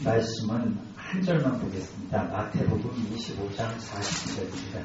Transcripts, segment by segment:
말씀은 한 절만 보겠습니다. 마태복음 25장 40절입니다.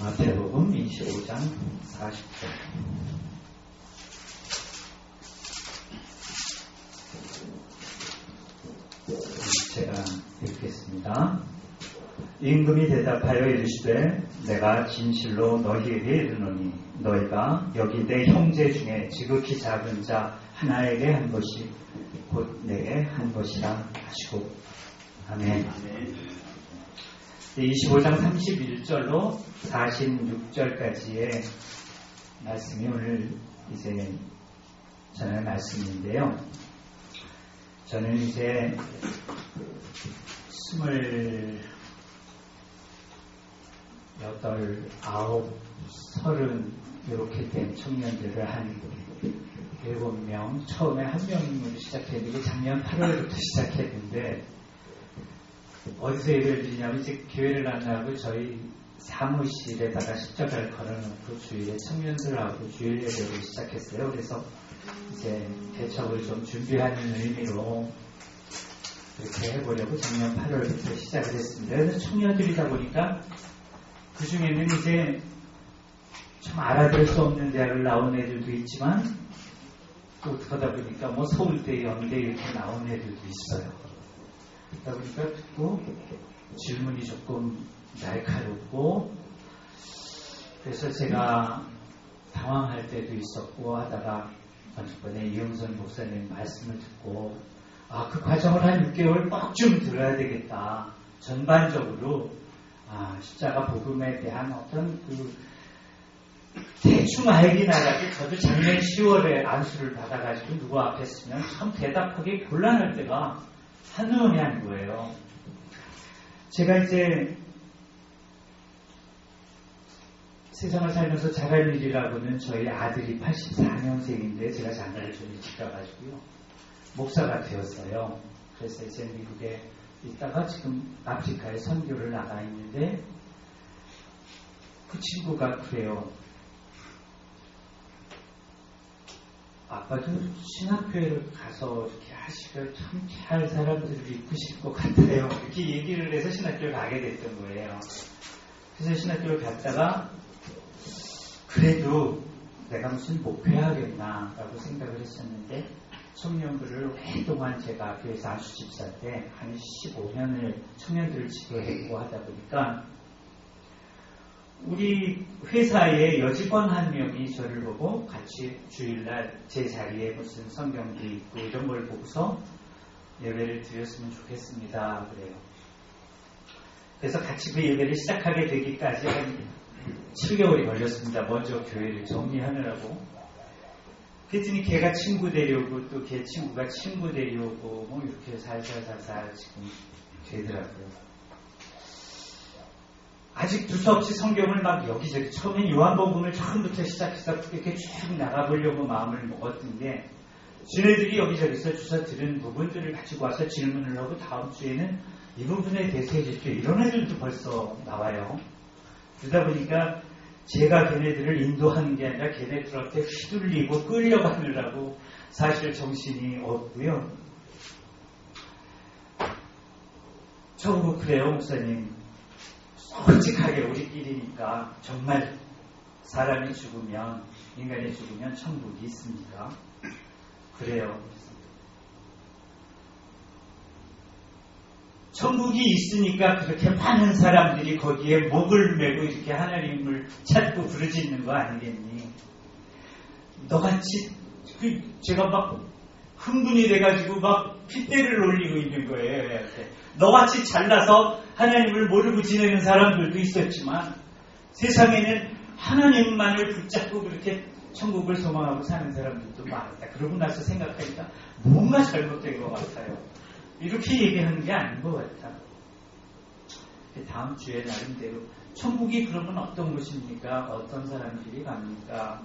마태복음 25장 40절. 제가 읽겠습니다. 임금이 대답하여 이르시되 내가 진실로 너희에게 이르노니 너희가 여기 내 형제 중에 지극히 작은 자 하나에게 한 것이 곧 내게 한 것이라 하시고. 아멘. 25장 31절로 46절까지의 말씀이 오늘 이제 전할 말씀인데요. 저는 이제 28, 9, 30 이렇게 된 청년들을 한 7명, 처음에 한 명으로 시작했는데 작년 8월부터 시작했는데 어디서 예배를 드리냐면 이제 교회를 안 나가고 저희 사무실에다가 십자가를 걸어놓고 주일에 청년들하고 주일 예배를 시작했어요. 그래서 이제 개척을 좀 준비하는 의미로 이렇게 해보려고 작년 8월부터 시작을 했습니다. 그래서 청년들이다 보니까 그 중에는 이제 좀 알아들 수 없는 대학을 나온 애들도 있지만 또 그러다 보니까 뭐 서울대, 연대 이렇게 나온 애들도 있어요. 그러다 보니까 듣고 질문이 조금 날카롭고 그래서 제가 당황할 때도 있었고 하다가 번에 이영선 목사님 말씀을 듣고 그 과정을 한 6개월 꼭 좀 들어야 되겠다. 전반적으로 십자가 복음에 대한 어떤 대충 알긴 알아도 저도 작년 10월에 안수를 받아가지고 누구 앞에 쓰면 참 대답하기 곤란할 때가 한두 번이 아닌 거예요. 제가 이제 세상을 살면서 잘할 일이라고는 저희 아들이 84년생인데 제가 장가를 좀 일찍 가가지고요. 목사가 되었어요. 그래서 이제 미국에 있다가 지금 아프리카에 선교를 나가 있는데 그 친구가 그래요. 아빠도 신학교에 가서 이렇게 하시면 참 잘 사람들을 이쁘실 것 같아요. 이렇게 얘기를 해서 신학교를 가게 됐던 거예요. 그래서 신학교를 갔다가 그래도 내가 무슨 목회하겠나 라고 생각을 했었는데 청년들을 오랫동안 제가 교회에서 안수집사 때 한 15년을 청년들을 지도했고 하다 보니까 우리 회사의 여직원 한 명이 저를 보고 같이 주일날 제 자리에 무슨 성경도 있고 이런 걸 보고서 예배를 드렸으면 좋겠습니다. 그래요. 그래서 같이 그 예배를 시작하게 되기까지 한 7개월이 걸렸습니다. 먼저 교회를 정리하느라고. 그랬더니 걔가 친구 데려오고 또 걔 친구가 친구 데려오고 뭐 이렇게 살살살살 지금 되더라고요. 아직 두서없이 성경을 막 여기저기 처음엔 요한복음을 처음부터 시작해서 이렇게 쭉 나가보려고 마음을 먹었던 게 지네들이 여기저기서 주워 들은 부분들을 가지고 와서 질문을 하고 다음 주에는 이 부분에 대해서 해주십시오. 이런 애들도 벌써 나와요. 그러다 보니까 제가 걔네들을 인도하는 게 아니라 걔네들한테 휘둘리고 끌려가느라고 사실 정신이 없고요. 저보고 그래요, 목사님. 솔직하게 우리끼리니까 정말 사람이 죽으면, 인간이 죽으면 천국이 있습니까? 그래요. 천국이 있으니까 그렇게 많은 사람들이 거기에 목을 메고 이렇게 하나님을 찾고 부르짖는 거 아니겠니? 너같이 제가 막 흥분이 돼가지고 막 핏대를 올리고 있는 거예요. 너같이 잘나서 하나님을 모르고 지내는 사람들도 있었지만 세상에는 하나님만을 붙잡고 그렇게 천국을 소망하고 사는 사람들도 많았다. 그러고 나서 생각하니까 뭔가 잘못된 것 같아요. 이렇게 얘기하는 게 아닌 것 같아. 다음 주에 나름대로 천국이 그러면 어떤 곳입니까? 어떤 사람들이 갑니까?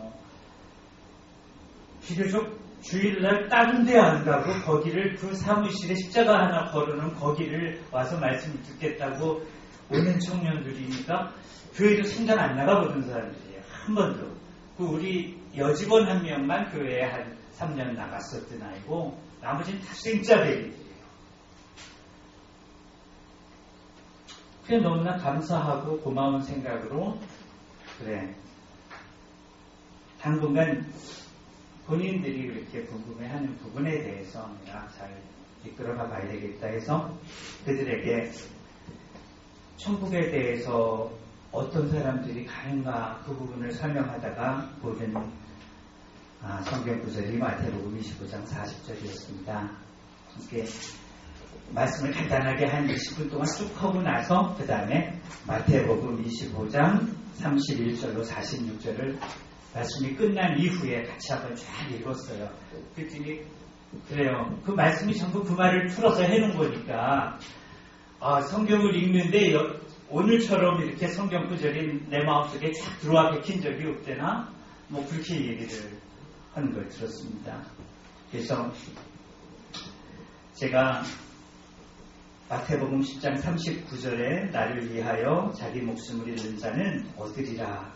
비교적 주일날 다른 데 안 가고 거기를 그 사무실에 십자가 하나 걸어놓은 거기를 와서 말씀을 듣겠다고 오는 청년들이니까 교회도 생각 안 나가보던 사람들이에요. 한 번도. 우리 여직원 한 명만 교회에 한 3년 나갔었던 아이고 나머지는 다 생짜 베리들이에요. 그냥 너무나 감사하고 고마운 생각으로 그래 당분간 본인들이 그렇게 궁금해하는 부분에 대해서 내가 잘 이끌어가 봐야 되겠다 해서 그들에게 천국에 대해서 어떤 사람들이 가는가 그 부분을 설명하다가 보는 성경 구절이 마태복음 25장 40절이었습니다. 이렇게 말씀을 간단하게 한 20분 동안 쭉 하고 나서 그 다음에 마태복음 25장 31절로 46절을 말씀이 끝난 이후에 같이 한번 쫙 읽었어요. 그랬더니 그래요. 그 말씀이 전부 그 말을 풀어서 해놓은 거니까 성경을 읽는데 오늘처럼 이렇게 성경 구절이 내 마음속에 쫙 들어와 박힌 적이 없대나 뭐 그렇게 얘기를 하는 걸 들었습니다. 그래서 제가 마태복음 10장 39절에 나를 위하여 자기 목숨을 잃는 자는 얻으리라.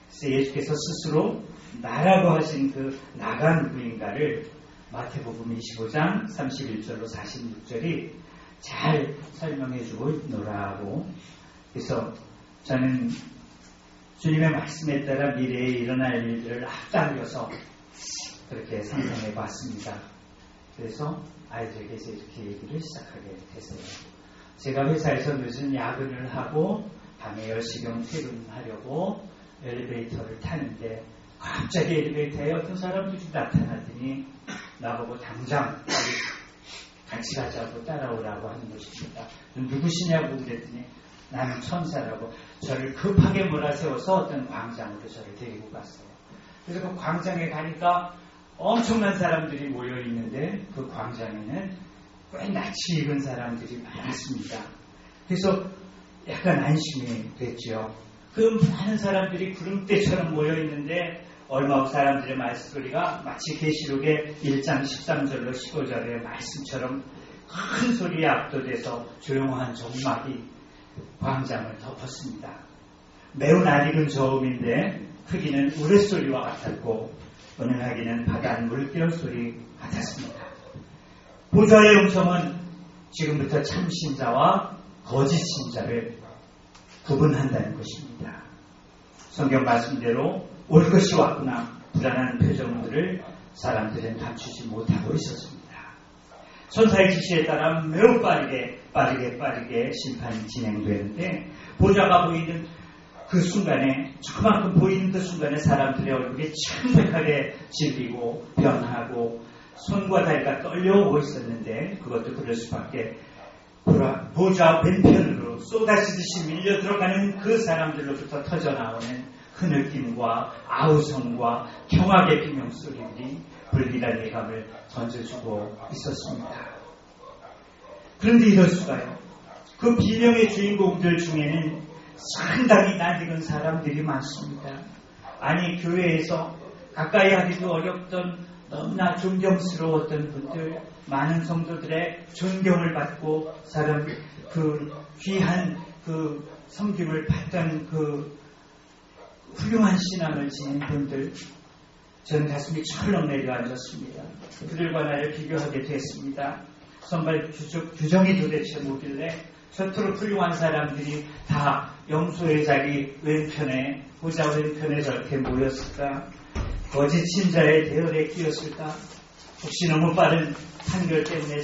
그래서 예수께서 스스로 나라고 하신 그 나가 누구인가를 마태복음 25장 31절로 46절이 잘 설명해주고 있노라고. 그래서 저는 주님의 말씀에 따라 미래에 일어날 일들을 앞당겨서 그렇게 상상해 봤습니다. 그래서 아이들에게 이렇게 얘기를 시작하게 됐어요. 제가 회사에서 늦은 야근을 하고 밤에 10시경 퇴근하려고 엘리베이터를 타는데 갑자기 엘리베이터에 어떤 사람들이 나타나더니 나보고 당장 같이 가자고 따라오라고 하는 것입니다. 누구시냐고 그랬더니 나는 천사라고 저를 급하게 몰아세워서 어떤 광장으로 저를 데리고 갔어요. 그래서 그 광장에 가니까 엄청난 사람들이 모여 있는데 그 광장에는 꽤 낯이 익은 사람들이 많았습니다. 그래서 약간 안심이 됐죠. 그 많은 사람들이 구름대처럼 모여 있는데 얼마 후 사람들의 말소리가 마치 계시록의 1장 13절로 15절의 말씀처럼 큰 소리에 압도돼서 조용한 정막이 광장을 덮었습니다. 매우 낯익은 저음인데 크기는 우레소리와 같았고 은은하기는 바다 물결 소리 같았습니다. 보좌의 음성은 지금부터 참신자와 거짓 신자를 구분한다는 것입니다. 성경 말씀대로 올 것이 왔구나 불안한 표정들을 사람들은 감추지 못하고 있었습니다. 천사의 지시에 따라 매우 빠르게 심판이 진행되는데 보좌가 보이는 그 순간에 조그만큼 보이는 그 순간에 사람들의 얼굴이 창백하게 질리고 변하고 손과 다리가 떨려오고 있었는데 그것도 그럴 수밖에 보좌 왼편으로 쏟아지듯이 밀려 들어가는 그 사람들로부터 터져나오는 그 느낌과 아우성과 경악의 비명소리들이 불길한 예감을 던져주고 있었습니다. 그런데 이럴 수가요. 그 비명의 주인공들 중에는 상당히 낯익은 사람들이 많습니다. 아니 교회에서 가까이 하기도 어렵던 너무나 존경스러웠던 분들, 많은 성도들의 존경을 받고 그 귀한 그 섬김을 받던 그 훌륭한 신앙을 지닌 분들, 저는 가슴이 철렁 내려앉았습니다. 그들과 나를 비교하게 됐습니다. 선발 규정이 도대체 뭐길래 저토록 훌륭한 사람들이 다 영소의 자리 왼편에, 보좌 왼편에 저렇게 모였을까? 거짓 신자의 대열에 끼었을까? 혹시 너무 빠른 판결 때문에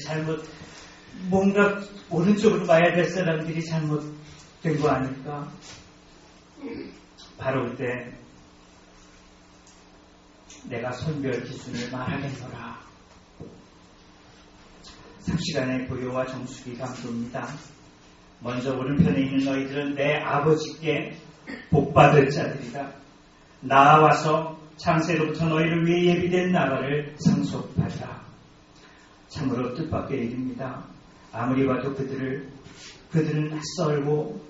뭔가 오른쪽으로 봐야 될 사람들이 잘못된 거 아닐까? 바로 그때 내가 선별 기준을 말하겠노라. 상시간의 고요와 정숙이 감도입니다. 먼저 오른편에 있는 너희들은 내 아버지께 복받을 자들이다. 나와서 창세로부터 너희를 위해 예비된 나라를 상속하리라. 참으로 뜻밖의 일입니다. 아무리 봐도 그들은 낯설고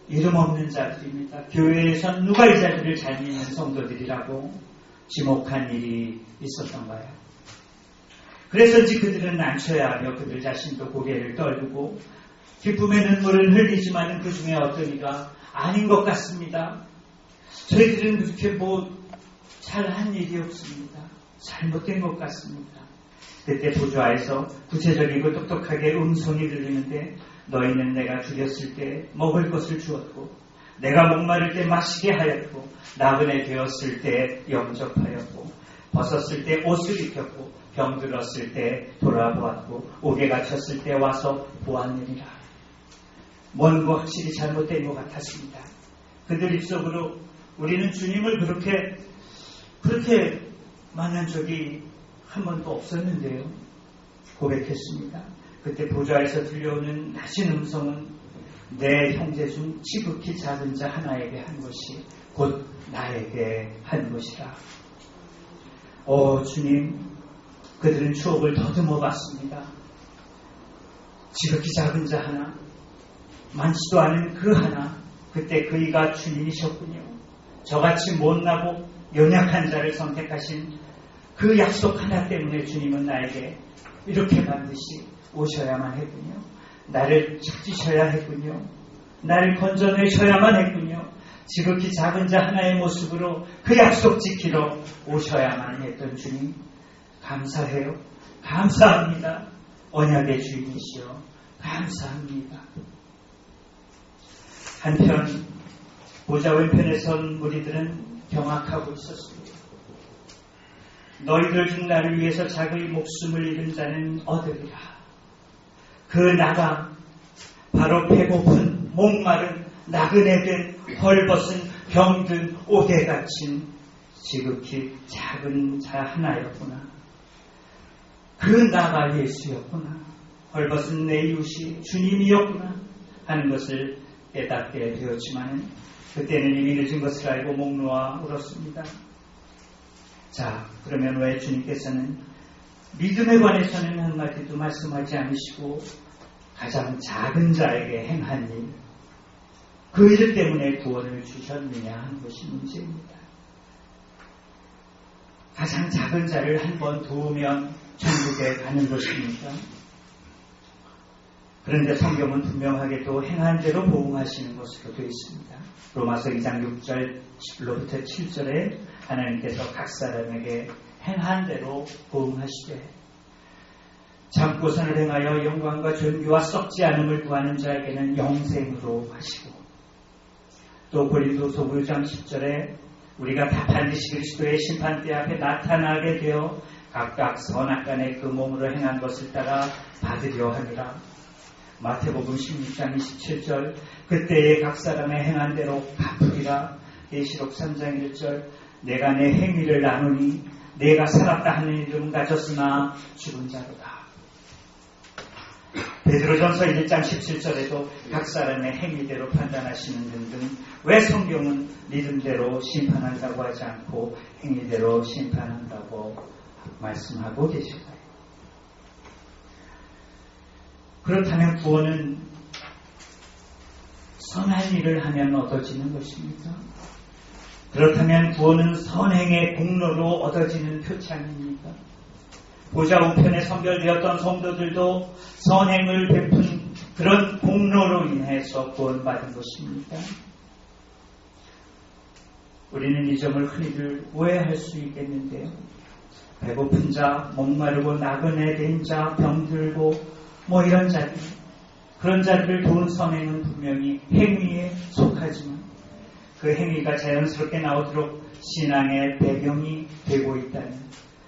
이름 없는 자들입니다. 교회에선 누가 이 자들을 잘 믿는 성도들이라고 지목한 일이 있었던가요? 그래서인지 그들은 난처해 하며 그들 자신도 고개를 떨구고 기쁨의 눈물을 흘리지만 그 중에 어떤 이가 아닌 것 같습니다. 저희들은 그렇게 잘한 일이 없습니다. 잘못된 것 같습니다. 그때 보좌에서 구체적이고 똑똑하게 음성이 들리는데 너희는 내가 죽였을 때 먹을 것을 주었고 내가 목마를 때 마시게 하였고 나그네 되었을 때 영접하였고 벗었을 때 옷을 입혔고 병들었을 때 돌아보았고 옥에 갇혔을 때 와서 보았느니라. 뭔가 확실히 잘못된 것 같았습니다. 그들 입속으로 우리는 주님을 그렇게 만난 적이 한 번도 없었는데요. 고백했습니다. 그때 보좌에서 들려오는 낮은 음성은 내 형제 중 지극히 작은 자 하나에게 한 것이 곧 나에게 한 것이라. 주님, 그들은 추억을 더듬어 봤습니다. 지극히 작은 자 하나, 많지도 않은 그 하나, 그때 그이가 주님이셨군요. 저같이 못나고 연약한 자를 선택하신 그 약속 하나 때문에 주님은 나에게 이렇게 반드시 오셔야만 했군요. 나를 찾으셔야 했군요. 나를 건져내셔야만 했군요. 지극히 작은 자 하나의 모습으로 그 약속 지키러 오셔야만 했던 주님, 감사해요. 감사합니다. 언약의 주인이시여 감사합니다. 한편 보좌 왼편에 선 무리들은 경악하고 있었습니다. 너희들 중 나를 위해서 자기의 목숨을 잃은 자는 얻으리라. 그 나가 바로 배고픈 목마른 나그네된 헐벗은 병든 옥에 갇힌 지극히 작은 자 하나였구나. 그 나가 예수였구나. 헐벗은 내 이웃이 주님이었구나 하는 것을 깨닫게 되었지만 그때는 이미 늦은 것을 알고 목 놓아 울었습니다. 자, 그러면 왜 주님께서는 믿음에 관해서는 한마디도 말씀하지 않으시고 가장 작은 자에게 행한 일, 그 일 때문에 구원을 주셨느냐 하는 것이 문제입니다. 가장 작은 자를 한 번 도우면 천국에 가는 것입니까? 그런데 성경은 분명하게도 행한 대로 보응하시는 것으로 되어 있습니다. 로마서 2장 6절 10절로부터 7절에 하나님께서 각 사람에게 행한 대로 보응하시되 참고선을 행하여 영광과 존귀와 썩지 않음을 구하는 자에게는 영생으로 하시고 또 고린도서 5장 10절에 우리가 다 반드시 그리스도의 심판대 앞에 나타나게 되어 각각 선악간에 그 몸으로 행한 것을 따라 받으려 하니라. 마태복음 16장 27절 그때에 각 사람의 행한 대로 갚으리라. 계시록 3장 1절 내가 내 행위를 나누니 내가 살았다 하는 이름은 가졌으나 죽은 자로다. 베드로전서 1장 17절에도 각 사람의 행위대로 판단하시는 등등 왜 성경은 믿음대로 심판한다고 하지 않고 행위대로 심판한다고 말씀하고 계실까요? 그렇다면 구원은 선한 일을 하면 얻어지는 것입니까? 그렇다면 구원은 선행의 공로로 얻어지는 표창입니까? 보좌 우편에 선별되었던 성도들도 선행을 베푼 그런 공로로 인해서 구원받은 것입니까? 우리는 이 점을 흔히들 오해할 수 있겠는데요. 배고픈 자, 목마르고 나그네 된 자, 병들고 이런 자들, 그런 자들을 도운 선행은 분명히 행위에 속하지만 그 행위가 자연스럽게 나오도록 신앙의 배경이 되고 있다면,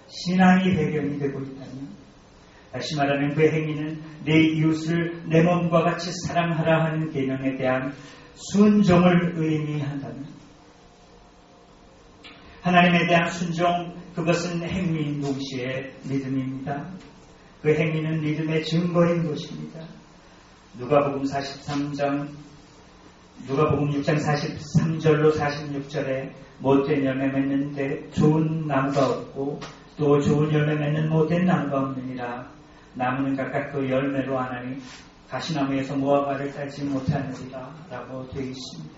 신앙이 배경이 되고 있다면, 다시 말하면 그 행위는 내 이웃을 내 몸과 같이 사랑하라 하는 계명에 대한 순종을 의미한다면, 하나님에 대한 순종, 그것은 행위인 동시에 믿음입니다. 그 행위는 믿음의 증거인 것입니다. 누가복음 6장 43절로 46절에 못된 열매 맺는데 좋은 나무가 없고 또 좋은 열매 맺는 못된 나무가 없느니라. 나무는 각각 그 열매로 아나니 가시나무에서 무화과를 따지 못하느니라 라고 되어 있습니다.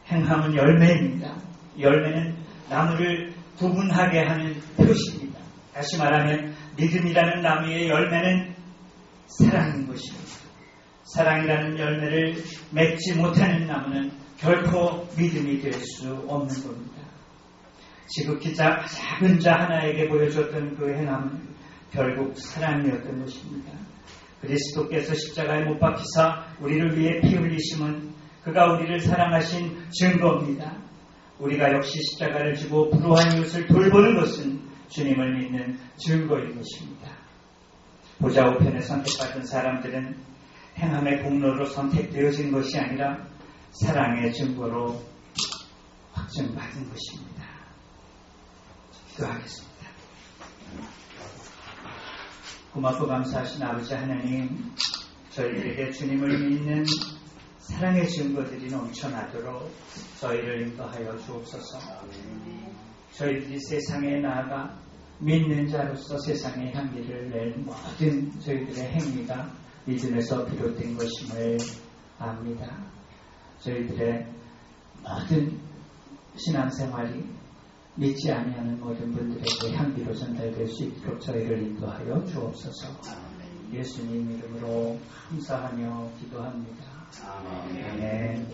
행함은 열매입니다. 열매는 나무를 구분하게 하는 표시입니다. 다시 말하면 믿음이라는 나무의 열매는 사랑인 것입니다. 사랑이라는 열매를 맺지 못하는 나무는 결코 믿음이 될 수 없는 겁니다. 지극히 작은 자 하나에게 보여줬던 그 행함은 결국 사랑이었던 것입니다. 그리스도께서 십자가에 못 박히사 우리를 위해 피 흘리심은 그가 우리를 사랑하신 증거입니다. 우리가 역시 십자가를 지고 불우한 이웃을 돌보는 것은 주님을 믿는 증거인 것입니다. 보좌 우편에 선택받은 사람들은 행함의 공로로 선택되어진 것이 아니라 사랑의 증거로 확정받은 것입니다. 기도하겠습니다. 고맙고 감사하신 아버지 하나님, 저희들에게 주님을 믿는 사랑의 증거들이 넘쳐나도록 저희를 인도하여 주옵소서. 저희들이 세상에 나아가 믿는 자로서 세상의 향기를 낼 모든 저희들의 행위가 믿음에서 비롯된 것임을 압니다. 저희들의 모든 신앙생활이 믿지 아니하는 모든 분들에게 향기로 전달될 수 있도록 저희를 인도하여 주옵소서. 예수님 이름으로 감사하며 기도합니다. 아멘.